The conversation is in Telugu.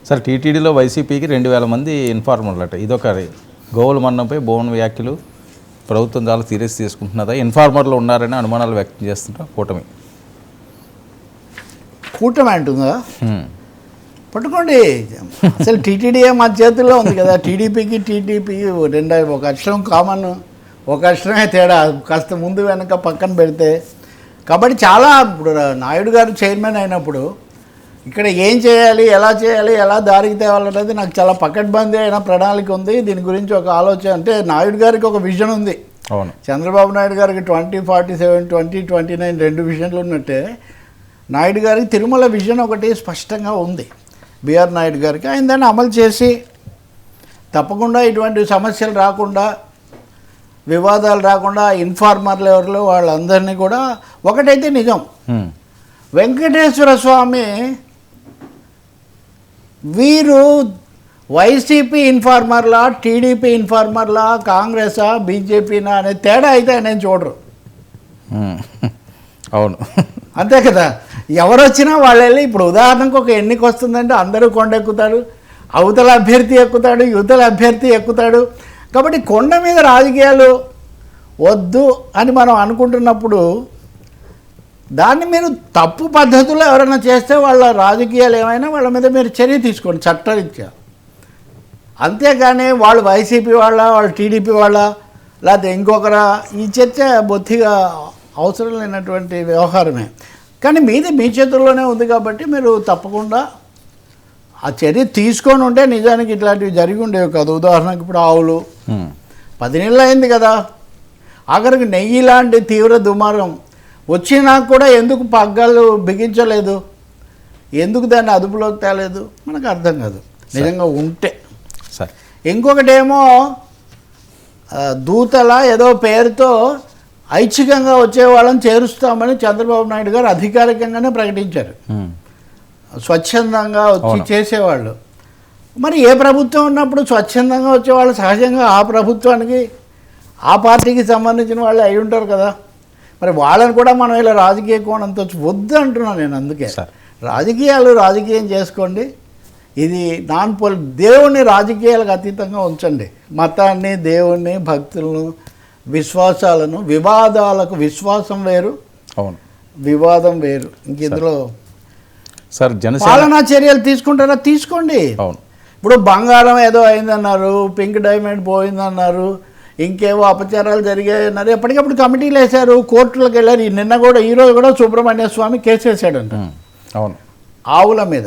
సార్ టీటీడీలో వైసీపీకి 2000 మంది ఇన్ఫార్మర్లు అట. ఇదొక గోవుల మరణంపై భువన్ వ్యాఖ్యలు ప్రభుత్వం చాలా సీరియస్ తీసుకుంటున్నదా? ఇన్ఫార్మర్లు ఉన్నారని అనుమానాలు వ్యక్తం చేస్తుంటారు కూటమి అంటుందా? పట్టుకోండి. అసలు టీటీడీఏ మా చేతుల్లో ఉంది కదా. టీడీపీకి ఒక అక్షరం కామన్, ఒక అక్షరమే తేడా. కాస్త ముందు వెనక పక్కన పెడితే కాబట్టి చాలా ఇప్పుడు నాయుడు గారు చైర్మన్ అయినప్పుడు ఇక్కడ ఏం చేయాలి, ఎలా దారికి తేవాలనేది నాకు చాలా పకడ్బందీ అయిన ప్రణాళిక ఉంది. దీని గురించి ఒక ఆలోచన, అంటే నాయుడు గారికి ఒక విజన్ ఉంది. అవును, చంద్రబాబు నాయుడు గారికి 2047, 2029 రెండు విజన్లు ఉన్నట్టే నాయుడు గారికి తిరుమల విజన్ ఒకటి స్పష్టంగా ఉంది. బిఆర్ నాయుడు గారికి ఆయన దాన్ని అమలు చేసి తప్పకుండా ఇటువంటి సమస్యలు రాకుండా, వివాదాలు రాకుండా ఇన్ఫార్మర్లు ఎవరిలో వాళ్ళందరినీ కూడా ఒకటైతే నిజం, వెంకటేశ్వర స్వామి వీరు వైసీపీ ఇన్ఫార్మర్లా, టీడీపీ ఇన్ఫార్మర్లా, కాంగ్రెసా, బీజేపీనా అనే తేడా అయితే నేను చూడరు. అవును, అంతే కదా. ఎవరు వచ్చినా వాళ్ళు వెళ్ళి, ఇప్పుడు ఉదాహరణకు ఒక ఎన్నిక వస్తుందంటే అందరూ కొండ ఎక్కుతాడు, అవతల అభ్యర్థి ఎక్కుతాడు, యువతల అభ్యర్థి ఎక్కుతాడు. కాబట్టి కొండ మీద రాజకీయాలు వద్దు అని మనం అనుకుంటున్నప్పుడు దాన్ని మీరు తప్పు పద్ధతిలో ఎవరైనా చేస్తే వాళ్ళ రాజకీయాలు ఏమైనా వాళ్ళ మీద మీరు చర్య తీసుకోండి చట్టరీత్యా. అంతేగాని వాళ్ళు వైసీపీ వాళ్ళు టీడీపీ లేకపోతే ఇంకొకరా, ఈ చర్చ బొత్తిగా అవసరం లేనటువంటి వ్యవహారమే. కానీ మీది మీ చేతుల్లోనే ఉంది కాబట్టి మీరు తప్పకుండా ఆ చర్య తీసుకొని ఉంటే నిజానికి ఇట్లాంటివి జరిగి ఉండేవి కాదు. ఉదాహరణకు ఇప్పుడు ఆవులు 10 నెలలు అయింది కదా, ఆఖరికి నెయ్యి లాంటి తీవ్ర దుమారం వచ్చినా కూడా ఎందుకు పగ్గాలు బిగించలేదు, ఎందుకు దాన్ని అదుపులోకి తేలేదు మనకు అర్థం కాదు నిజంగా ఉంటే. సరే, ఇంకొకటేమో దూతల ఏదో పేరుతో ఐచ్ఛికంగా వచ్చే వాళ్ళని చేరుస్తామని చంద్రబాబు నాయుడు గారు అధికారికంగానే ప్రకటించారు. స్వచ్ఛందంగా వచ్చి చేసేవాళ్ళు. మరి ఏ ప్రభుత్వం ఉన్నప్పుడు స్వచ్ఛందంగా వచ్చేవాళ్ళు సహజంగా ఆ ప్రభుత్వానికి, ఆ పార్టీకి సంబంధించిన వాళ్ళు అయి ఉంటారు కదా. మరి వాళ్ళని కూడా మనం ఇలా రాజకీయ కోణంతో వద్దు అంటున్నాను నేను. అందుకే రాజకీయం చేసుకోండి. ఇది దేవుణ్ణి రాజకీయాలకు అతీతంగా ఉంచండి. మతాన్ని, దేవుణ్ణి, భక్తులను, విశ్వాసాలను, వివాదాలకు విశ్వాసం వేరు, అవును, వివాదం వేరు. ఇంక ఇందులో సార్ పాలనా చర్యలు తీసుకుంటారా తీసుకోండి. అవును, ఇప్పుడు బంగారం ఏదో అయిందన్నారు, పింక్ డైమండ్ పోయిందన్నారు, ఇంకేవో అపచారాలు జరిగాయన్నారు. ఎప్పటికప్పుడు కమిటీలు వేశారు, కోర్టులకు వెళ్ళారు. ఈరోజు కూడా సుబ్రహ్మణ్య స్వామి కేసు వేసాడంట అవును, ఆవుల మీద.